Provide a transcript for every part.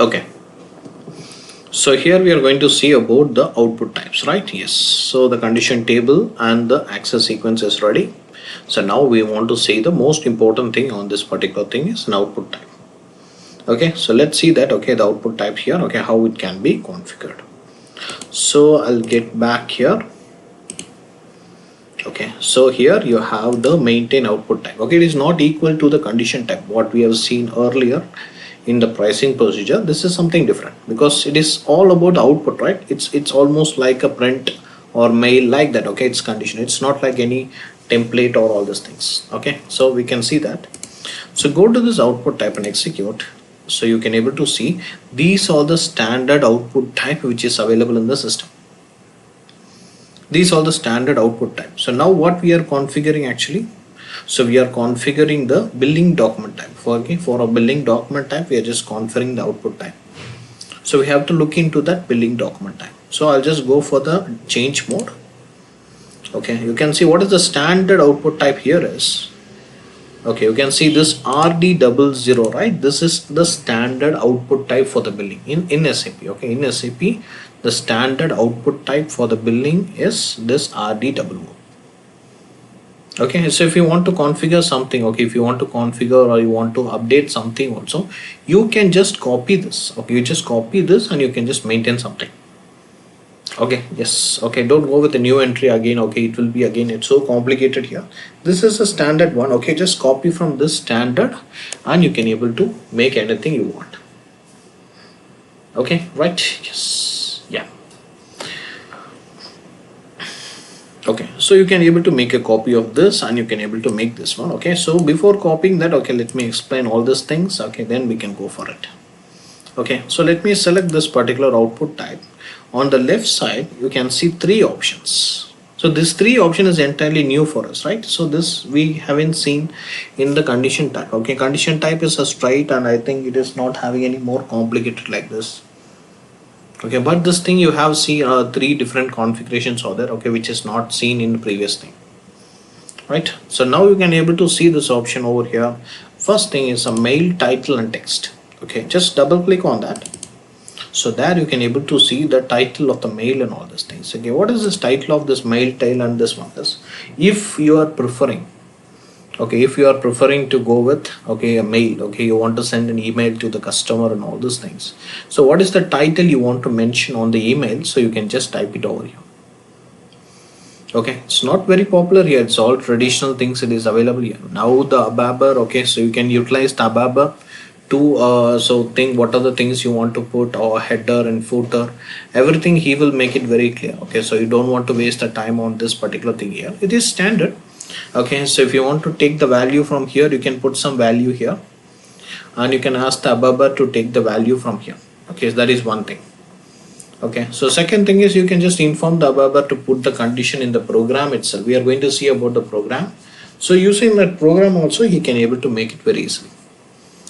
Okay, so here we are going to see about the output types, right? Yes, so the condition table and the access sequence is ready. So now we want to see the most important thing on this particular thing is an output type. Okay, so let's see that. Okay, the output type here, okay, how it can be configured. So I'll get back here. Okay, so here you have the maintain output type. Okay, it is not equal to the condition type what we have seen earlier in the pricing procedure. This is something different because it is all about output, right? It's almost like a print or mail like that. Okay, it's condition. It's not like any template or all these things. Okay, so we can see that. So go to this output type and execute. So you can able to see these are the standard output type which is available in the system. These are the standard output type. So now what we are configuring actually, so we are configuring the billing document type. For a billing document type, we are just configuring the output type. So we have to look into that billing document type. So I'll just go for the change mode. Okay, you can see what is the standard output type here is. Okay, you can see this RD00, right? This is the standard output type for the billing in SAP. Okay, in SAP, the standard output type for the billing is this RD00. Okay, so if you want to configure something, okay, if you want to configure or you want to update something also, you can just copy this. Okay, you just copy this and you can just maintain something. Okay, yes, okay, don't go with the new entry again. Okay, it will be again, it's so complicated here. This is a standard one. Okay, just copy from this standard and you can able to make anything you want. Okay, right? Yes, yeah. Okay, so you can able to make a copy of this and you can able to make this one. Okay, so before copying that, okay, let me explain all these things. Okay, then we can go for it. Okay, so let me select this particular output type. On the left side, you can see three options. So this three option is entirely new for us, right? So this we haven't seen in the condition type. Okay, condition type is a straight and I think it is not having any more complicated like this. Okay, but this thing you have seen three different configurations are there, okay, which is not seen in the previous thing, right? So now you can able to see this option over here. First thing is a mail title and text. Okay, just double click on that. So there you can able to see the title of the mail and all these things. Okay, what is this title of this mail tail and this one is, if you are preferring, okay, if you are preferring to go with, okay, a mail, okay, you want to send an email to the customer and all these things. So what is the title you want to mention on the email? So you can just type it over here. Okay, it's not very popular here. It's all traditional things. It is available here. Now the ABAP, okay, so you can utilize the ABAP to so think what are the things you want to put, or header and footer, everything he will make it very clear. Okay, so you don't want to waste the time on this particular thing here. It is standard. Okay, so if you want to take the value from here, you can put some value here and you can ask the ABAP to take the value from here. Okay, so that is one thing. Okay, so second thing is you can just inform the ABAP to put the condition in the program itself. We are going to see about the program. So using that program also, he can able to make it very easily.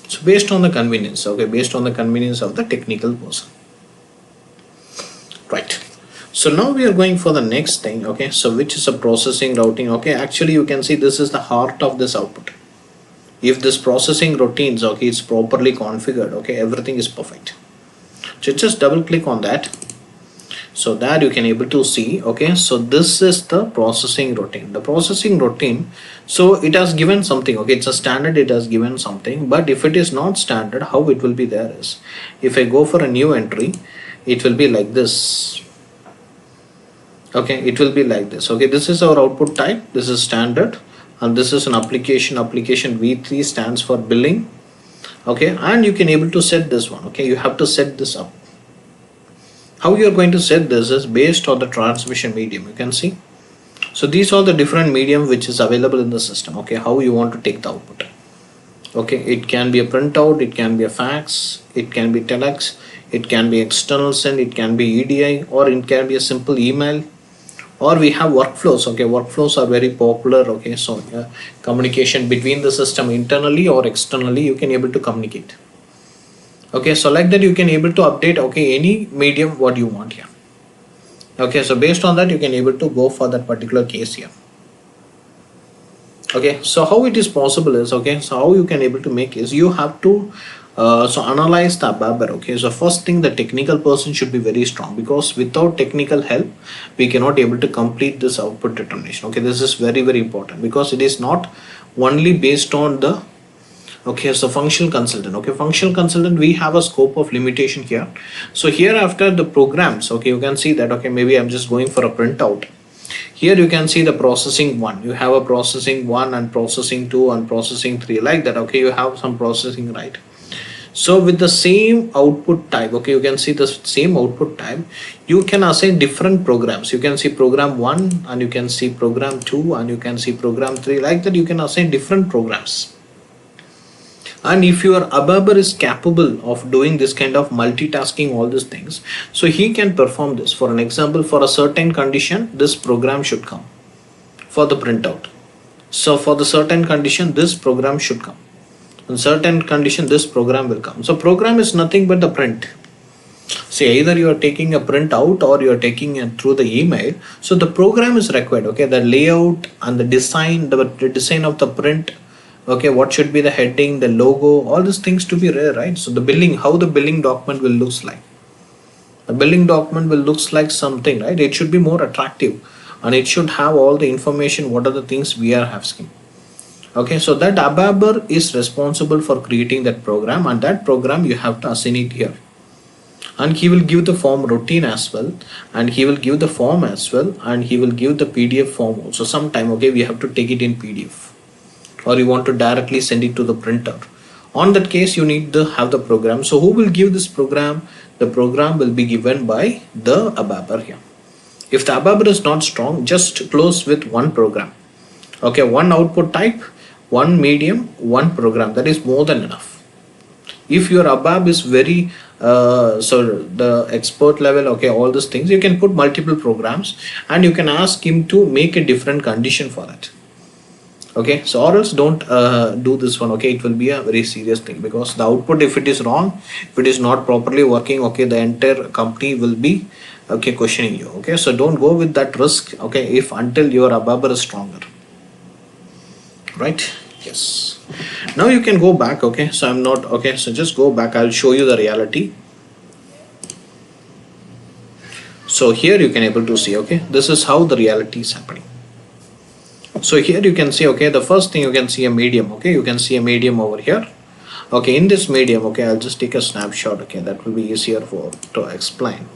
So based on the convenience, okay, based on the convenience of the technical person. Right. So now we are going for the next thing, okay, so which is a processing routing. Okay, actually you can see this is the heart of this output. If this processing routines, okay, it's properly configured, okay, everything is perfect. So just double click on that. So that you can able to see, okay, so this is the processing routine. The processing routine, so it has given something, okay, it's a standard, it has given something, but if it is not standard, how it will be there is, if I go for a new entry, it will be like this. Okay, it will be like this. Okay, this is our output type, this is standard, and this is an application V3 stands for billing. Okay, and you can able to set this one. Okay, you have to set this up. How you are going to set this is based on the transmission medium. You can see, so these are the different medium which is available in the system. Okay, how you want to take the output. Okay, it can be a printout, it can be a fax, it can be telex, it can be external send, it can be EDI, or it can be a simple email, or we have workflows. Okay, workflows are very popular. Okay, so communication between the system internally or externally, you can able to communicate. Okay, so like that you can able to update, okay, any medium what you want here. Okay, so based on that you can able to go for that particular case here. Okay, so how it is possible is, okay, so how you can able to make is you have to So analyze the ABAPer. Okay, so first thing, the technical person should be very strong, because without technical help we cannot able to complete this output determination. Okay, this is very very important, because it is not only based on the, okay, so functional consultant. Okay, functional consultant, we have a scope of limitation here. So here after the programs, okay, you can see that, okay, maybe I'm just going for a printout. Here you can see the processing 1, you have a processing 1 and processing 2 and processing 3, like that. Okay, you have some processing, right? So with the same output type, okay, you can see the same output type, you can assign different programs. You can see program 1 and you can see program 2 and you can see program 3, like that. You can assign different programs. And if your ABAPer is capable of doing this kind of multitasking, all these things, so he can perform this. For an example, for a certain condition, this program should come for the printout. So for the certain condition, this program should come. In certain condition, this program will come. So program is nothing but the print. Say either you are taking a print out or you are taking it through the email. So the program is required. Okay, the layout and the design of the print. Okay, what should be the heading, the logo, all these things to be there, right? So the billing, how the billing document will looks like. The billing document will looks like something, right? It should be more attractive and it should have all the information, what are the things we are asking. Okay, so that ABAPer is responsible for creating that program, and that program you have to assign it here. And he will give the form routine as well, and he will give the form as well, and he will give the PDF form also. Sometime, okay, we have to take it in PDF, or you want to directly send it to the printer. On that case, you need to have the program. So who will give this program? The program will be given by the ABAPer here. If the ABAPer is not strong, just close with one program. Okay, one output type, one medium, one program. That is more than enough. If your ABAP is very so the expert level, okay, all these things, you can put multiple programs and you can ask him to make a different condition for that. Okay, so or else don't do this one. Okay, it will be a very serious thing, because the output, if it is wrong, if it is not properly working, okay, the entire company will be, okay, questioning you. Okay, so don't go with that risk, okay, if until your ABAPer is stronger, right? Yes, now you can go back. Okay, so I'm not, okay, so just go back, I'll show you the reality. So here you can able to see, okay, this is how the reality is happening. So here you can see, okay, the first thing you can see a medium. Okay, you can see a medium over here. Okay, in this medium, okay, I'll just take a snapshot. Okay, that will be easier to explain.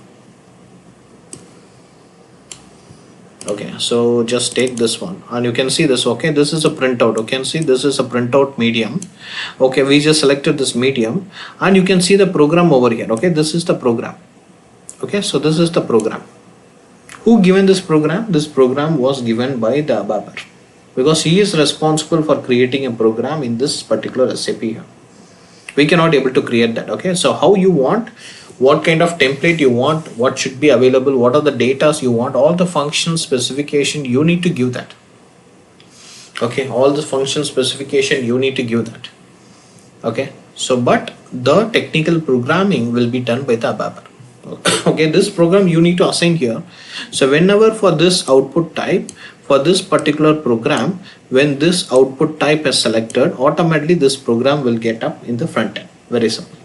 Okay, so just take this one and you can see this. Okay, this is a printout. You can see this is a printout medium. Okay, we just selected this medium and you can see the program over here. Okay, this is the program. Okay, so this is the program. Who given this program? This program was given by the ABAPer, because he is responsible for creating a program in this particular SAP here. We cannot able to create that. Okay, so how you want, what kind of template you want, what should be available, what are the data you want, all the function specification you need to give that. Okay, all the function specification you need to give that. Okay, so but the technical programming will be done by the ABAPer. Okay, this program you need to assign here. So whenever for this output type, for this particular program, when this output type is selected, automatically this program will get up in the front end. Very simple.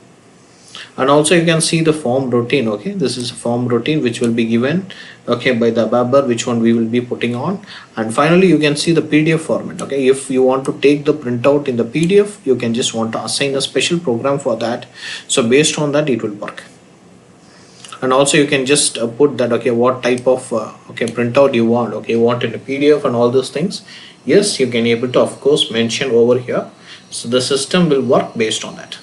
And also you can see the form routine. Okay, this is a form routine which will be given, okay, by the ABAPer, which one we will be putting on. And finally you can see the PDF format. Okay, if you want to take the printout in the PDF, you can just want to assign a special program for that. So based on that it will work. And also you can just put that, okay, what type of okay, printout you want. Okay, you want in a PDF and all those things. Yes, you can able to of course mention over here. So the system will work based on that.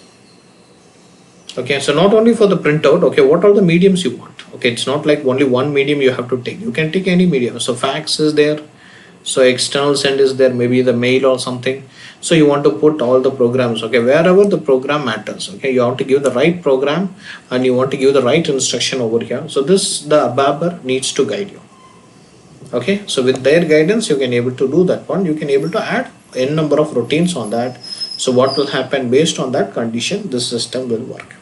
Okay, so not only for the printout, okay, what are the mediums you want? Okay, it's not like only one medium you have to take. You can take any medium. So fax is there, so external send is there, maybe the mail or something. So you want to put all the programs, okay, wherever the program matters. Okay, you have to give the right program and you want to give the right instruction over here. So this, the ABAPer needs to guide you. Okay, so with their guidance you can able to do that one. You can able to add n number of routines on that. So what will happen based on that condition, this system will work.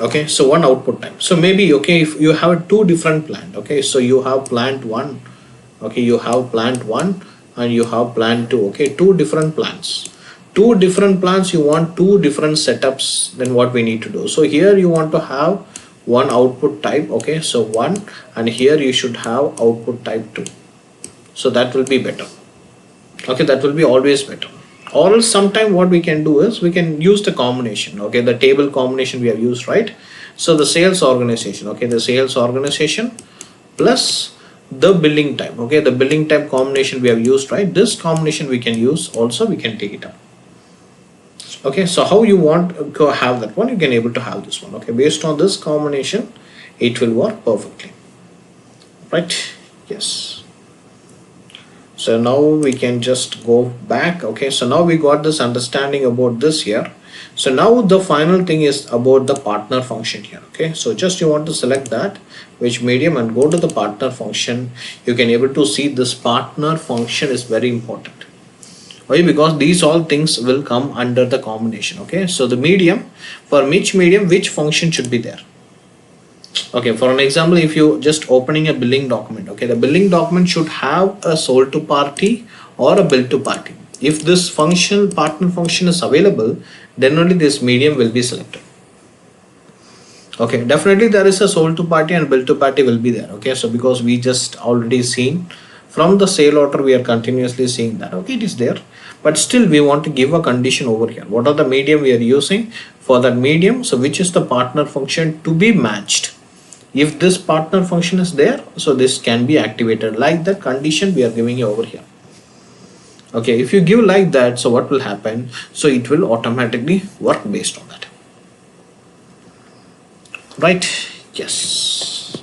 Okay, so one output time. So maybe, okay, if you have two different plant, okay, so you have plant 1, okay, you have plant 1 and you have plant 2. Okay, two different plants. two different plans, you want two different setups, then what we need to do? So here you want to have one output type, okay, so one, and here you should have output type 2. So that will be better. Okay, that will be always better. Or else sometime what we can do is we can use the combination, okay, the table combination we have used, right? So the sales organization, okay, the sales organization plus the billing type, okay, the billing type combination we have used, right? This combination we can use also, we can take it up. Okay, so how you want to have that one, you can able to have this one, okay, based on this combination it will work perfectly, right? Yes. So now we can just go back. Okay, so now we got this understanding about this here. So now the final thing is about the partner function here. Okay, so just you want to select that which medium and go to the partner function. You can able to see this partner function is very important. Why? Because these all things will come under the combination. Okay, so the medium, for which medium which function should be there. Okay, for an example, if you just opening a billing document, okay, the billing document should have a sold to party or a bill to party. If this function, partner function is available, then only this medium will be selected. Okay, definitely there is a sold to party and bill to party will be there. Okay, so because we just already seen from the sale order, we are continuously seeing that. Okay, it is there, but still we want to give a condition over here. What are the medium we are using for that medium? So which is the partner function to be matched? If this partner function is there, so this can be activated like that condition we are giving you over here. Okay, if you give like that, so what will happen? So it will automatically work based on that. Right? Yes.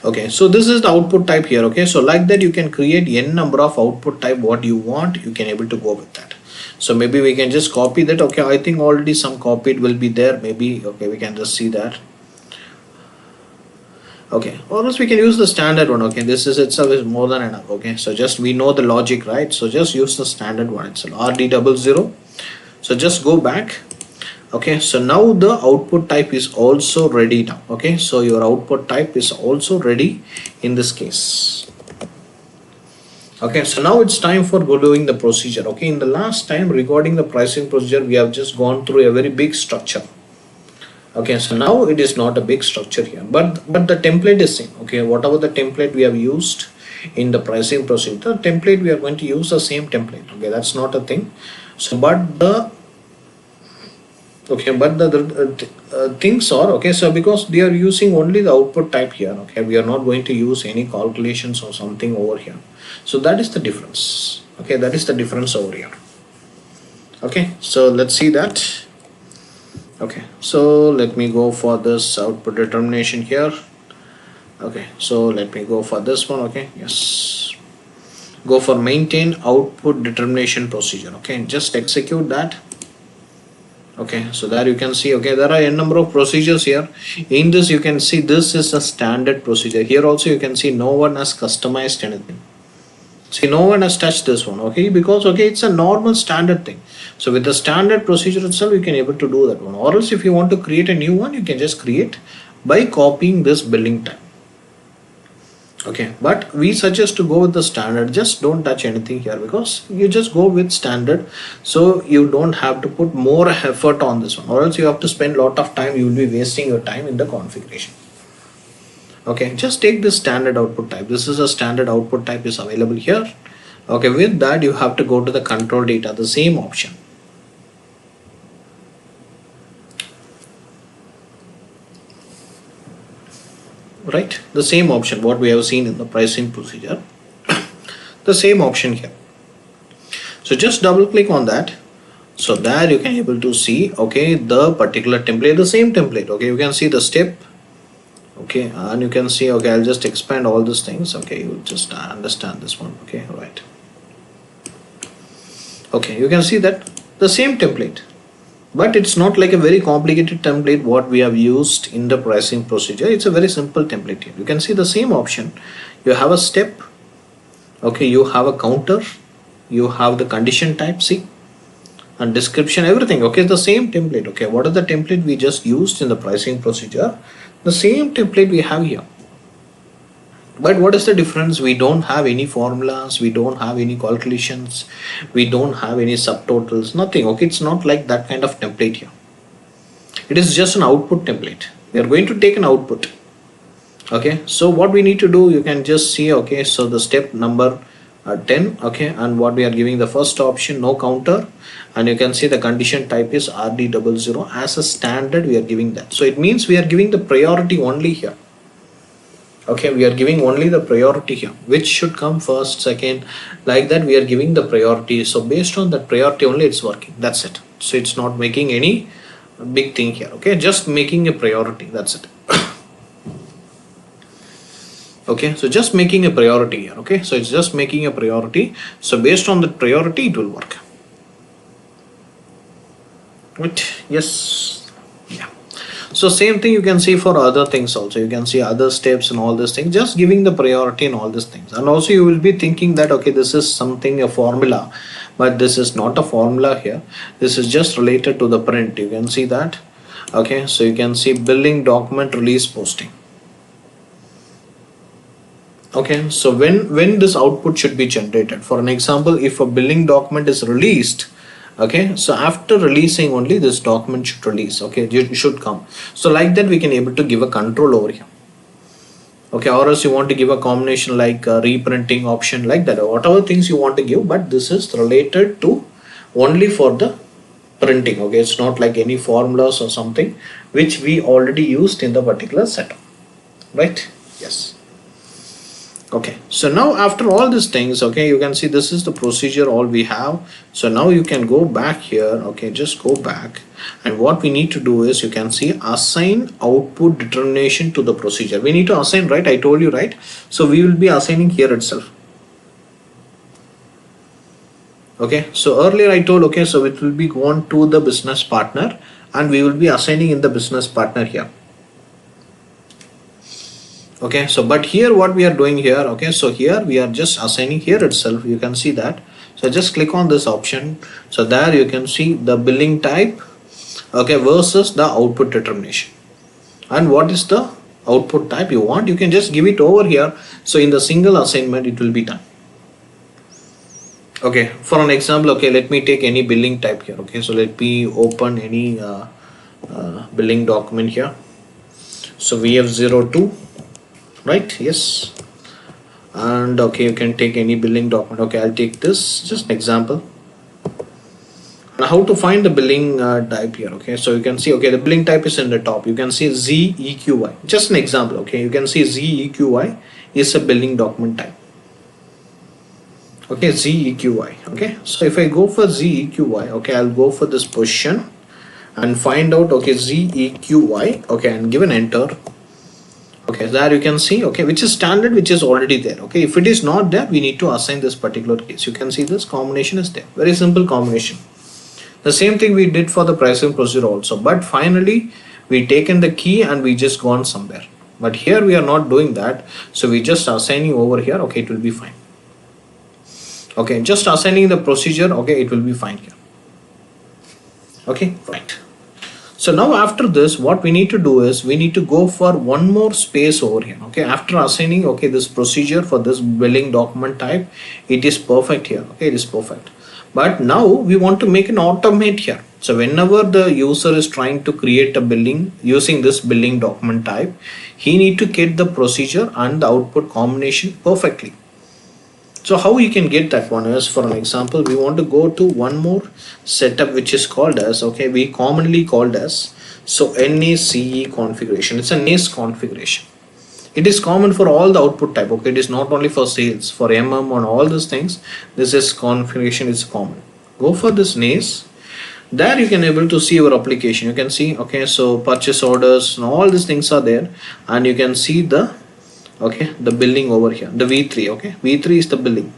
Okay, so this is the output type here. Okay, so like that you can create n number of output type what you want. You can able to go with that. So maybe we can just copy that. Okay, I think already some copied will be there. Maybe, okay, we can just see that. Okay, or else we can use the standard one. Okay, this is itself is more than enough. Okay, so just we know the logic, right? So just use the standard one itself, RD00. So just go back. Okay, so now the output type is also ready now. Okay, so your output type is also ready in this case. Okay, so now it's time for doing the procedure. Okay, in the last time regarding the pricing procedure, we have just gone through a very big structure. Okay, so now it is not a big structure here, but the template is same. Okay, whatever the template we have used in the pricing procedure, the template we are going to use the same template. Okay, that's not a thing. So but the things are, okay, so because they are using only the output type here. Okay, we are not going to use any calculations or something over here. So that is the difference. Okay, that is the difference over here. Okay, so let's see that. Okay, so let me go for this output determination here. Okay, so let me go for this one. Okay, yes, go for maintain output determination procedure. Okay, just execute that. Okay, so there you can see, okay, there are a number of procedures here. In this you can see this is a standard procedure. Here also you can see no one has customized anything. See, no one has touched this one. Okay, because okay, it's a normal standard thing. So with the standard procedure itself, you can able to do that one. Or else if you want to create a new one, you can just create by copying this billing type. Okay, but we suggest to go with the standard. Just don't touch anything here because you just go with standard, so you don't have to put more effort on this one, or else you have to spend a lot of time. You will be wasting your time in the configuration. Okay, just take this standard output type. This is a standard output type is available here. Okay, with that you have to go to the control data, the same option. Right, the same option what we have seen in the pricing procedure. The same option here. So just double click on that. So there you can able to see, okay, the particular template, the same template. Okay, you can see the step. Okay, and you can see, okay, I'll just expand all these things. Okay, you just understand this one. Okay, right. Okay, you can see that the same template, but it's not like a very complicated template what we have used in the pricing procedure. It's a very simple template here. You can see the same option. You have a step. Okay, you have a counter, you have the condition type, see, and description, everything. Okay, the same template. Okay, what is the template we just used in the pricing procedure? The same template we have here. But what is the difference? We don't have any formulas, we don't have any calculations, we don't have any subtotals, nothing. Okay, it's not like that kind of template here. It is just an output template. We are going to take an output. Okay, so what we need to do, you can just see. Okay, so the step number 10. Okay, and what we are giving, the first option, no counter, and you can see the condition type is RD00. As a standard we are giving that, so it means we are giving the priority only here. Okay, we are giving only the priority here, which should come first, second, like that we are giving the priority. So based on that priority only it's working, that's it. So it's not making any big thing here. Okay, just making a priority, that's it. Okay, so just making a priority here. Okay, so it's just making a priority, so based on the priority it will work. Right? Yes. Yeah. So same thing you can see for other things also. You can see other steps and all these things, just giving the priority and all these things. And also you will be thinking that okay, this is something, a formula, but this is not a formula here. This is just related to the print. You can see that. Okay, so you can see billing document release posting. Okay, so when this output should be generated, for an example, if a billing document is released, okay, so after releasing only this document should release. Okay, it should come. So like that we can able to give a control over here. Okay, or else you want to give a combination like a reprinting option, like that, or whatever things you want to give, but this is related to only for the printing. Okay, it's not like any formulas or something which we already used in the particular setup, right? Yes. Okay, so now after all these things, okay, you can see this is the procedure all we have. So now you can go back here. Okay, just go back, and what we need to do is, you can see assign output determination to the procedure. We need to assign, right? I told you, right? So we will be assigning here itself. Okay, so earlier I told, okay, so it will be gone to the business partner, and we will be assigning in the business partner here. Okay, so but here what we are doing here, okay, so here we are just assigning here itself. You can see that. So just click on this option. So there you can see the billing type, okay, versus the output determination. And what is the output type you want, you can just give it over here. So in the single assignment it will be done. Okay, for an example, okay, let me take any billing type here. Okay, so let me open any billing document here. So VF02, right? Yes. And okay, you can take any billing document. Okay, I'll take this, just an example. Now how to find the billing type here? Okay, so you can see, okay, the billing type is in the top. You can see ZEQY, just an example. Okay, you can see ZEQY is a billing document type. Okay, ZEQY. Okay, so if I go for ZEQY, okay, I'll go for this position and find out, okay, ZEQY, okay, and give an enter. Okay, there you can see, okay, which is standard, which is already there. Okay, if it is not there, we need to assign this particular case. You can see this combination is there, very simple combination. The same thing we did for the pricing procedure also, but finally we taken the key and we just gone somewhere. But here we are not doing that, so we just assigning over here. Okay, it will be fine. Okay, just assigning the procedure. Okay, it will be fine here. Okay, right. So now after this, what we need to do is, we need to go for one more space over here. Okay, after assigning, okay, this procedure for this billing document type, it is perfect here. Okay, it is perfect. But now we want to make an automate here. So whenever the user is trying to create a billing using this billing document type, he need to get the procedure and the output combination perfectly. So how you can get that one is, for an example, we want to go to one more setup which is called as, okay, we commonly called as, so NACE configuration. It's a NACE configuration. It is common for all the output type. Okay, it is not only for sales, for MM and all these things. This is configuration is common. Go for this NACE. There you can able to see your application. You can see, okay, so purchase orders and all these things are there, and you can see the, okay, the billing over here, the V3. Okay, V3 is the billing.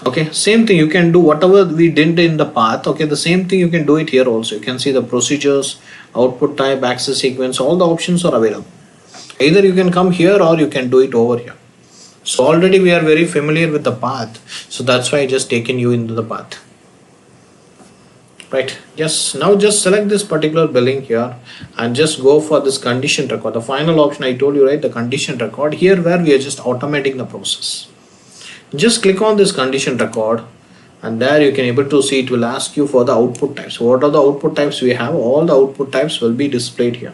Okay, same thing you can do whatever we did in the path. Okay, the same thing you can do it here also. You can see the procedures, output type, access sequence, all the options are available. Either you can come here or you can do it over here. So already we are very familiar with the path, so that's why I just taken you into the path. right? Yes, now just select this particular billing here and just go for this condition record. The final option I told you, right? The condition record here, where we are just automating the process. Just click on this condition record, and there you can able to see it will ask you for the output types. So what are the output types we have? All the output types will be displayed here.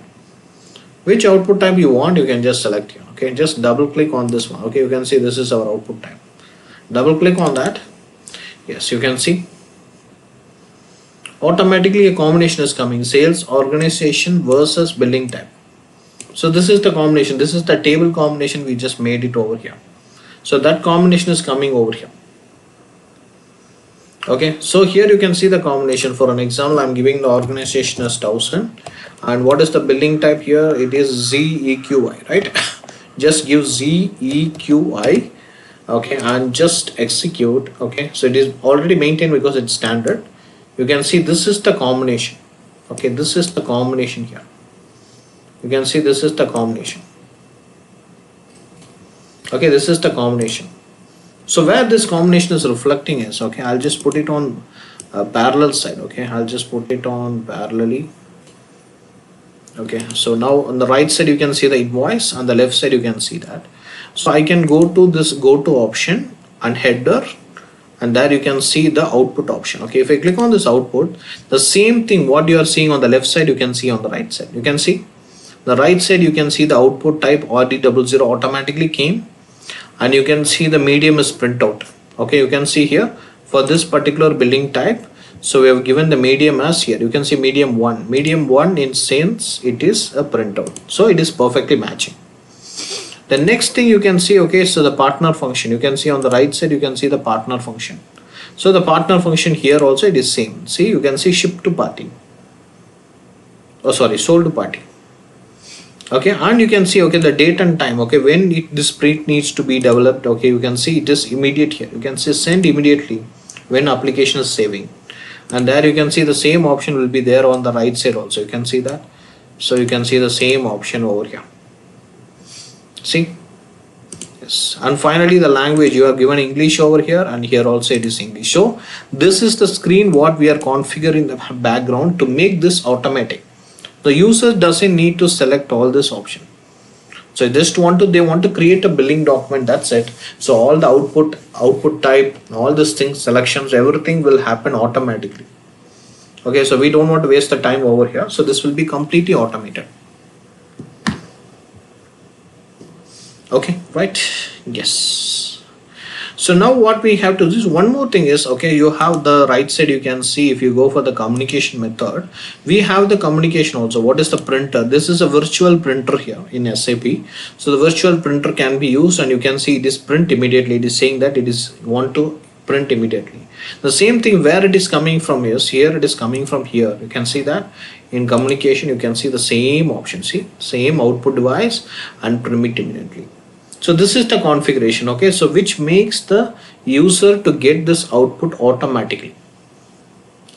Which output type you want, you can just select here. Okay, just double click on this one. Okay, you can see this is our output type. Double click on that. Yes, you can see automatically a combination is coming: sales, organization versus billing type. So this is the combination. This is the table combination. We just made it over here. So that combination is coming over here. Okay, so here you can see the combination. For an example, I'm giving the organization as 1000, and what is the billing type here? It is ZEQI, right? Just give ZEQI, okay, and just execute. Okay, so it is already maintained because it's standard. You can see this is the combination. Okay, this is the combination here. You can see this is the combination. Okay, this is the combination. So where this combination is reflecting is, okay, I'll just put it on parallel side. Okay, I'll just put it on parallelly. Okay, so now on the right side you can see the invoice, on the left side you can see that. So I can go to this go to option and header, and there you can see the output option. Okay, if I click on this output, the same thing what you are seeing on the left side you can see on the right side. You can see the right side, you can see the output type RD00 automatically came, and you can see the medium is printout. Okay, you can see here for this particular billing type, so we have given the medium as here. You can see medium 1. Medium 1 in sense it is a printout, so it is perfectly matching. The next thing you can see, okay, so the partner function, you can see on the right side you can see the partner function. So the partner function here also it is same. See, you can see ship to party, oh sorry, sold to party. Okay, and you can see, okay, the date and time. Okay, when this print needs to be developed. Okay, you can see it is immediate here. You can see send immediately when application is saving, and there you can see the same option will be there on the right side also. You can see that. So you can see the same option over here. See, yes, and finally the language you have given English over here, and here also it is English. So this is the screen what we are configuring the background to make this automatic. The user doesn't need to select all this option. So they want to create a billing document, that's it. So all the output type, all these things, selections, everything will happen automatically. Okay, so we don't want to waste the time over here. So this will be completely automated. Okay, right? Yes. So now what we have to do is one more thing is, okay, you have the right side, you can see if you go for the communication method, we have the communication also. What is the printer? This is a virtual printer here in SAP. So the virtual printer can be used, and you can see it is print immediately. It is saying that it is want to print immediately. The same thing where it is coming from is here, it is coming from here. You can see that in communication, you can see the same option, see, same output device and print immediately. So this is the configuration, okay, so which makes the user to get this output automatically.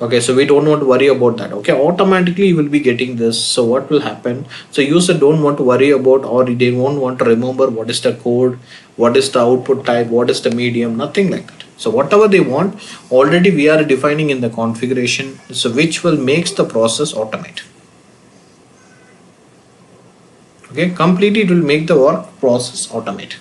Okay, so we don't want to worry about that. Okay, automatically you will be getting this. So what will happen? So user don't want to worry about, or they won't want to remember what is the code, what is the output type, what is the medium, nothing like that. So whatever they want, already we are defining in the configuration, so which will makes the process automate. Okay, completely it will make the work process automate.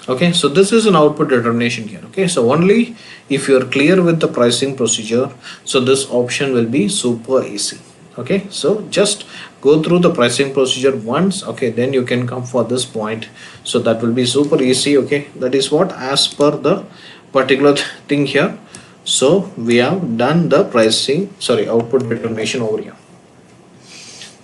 Okay, so this is an output determination here. Okay, so only if you are clear with the pricing procedure, so this option will be super easy. Okay, so just go through the pricing procedure once. Okay, then you can come for this point. So that will be super easy. Okay, that is what as per the particular thing here. So we have done the pricing, sorry, output determination over here.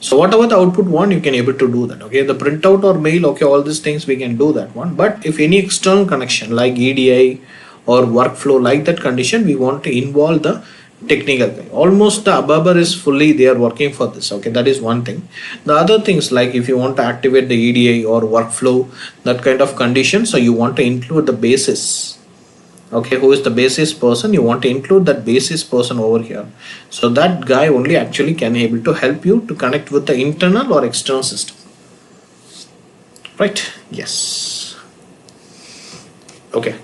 So whatever the output one, you can able to do that. Okay, the printout or mail, okay, all these things we can do that one. But if any external connection like EDI or workflow like that condition, we want to involve the technical guy. Almost the ABAPer is fully they are working for this. Okay, that is one thing. The other things like if you want to activate the EDI or workflow, that kind of condition, so you want to include the basis. Okay, who is the basis person? You want to include that basis person over here. So that guy only actually can able to help you to connect with the internal or external system. Right? Yes. Okay.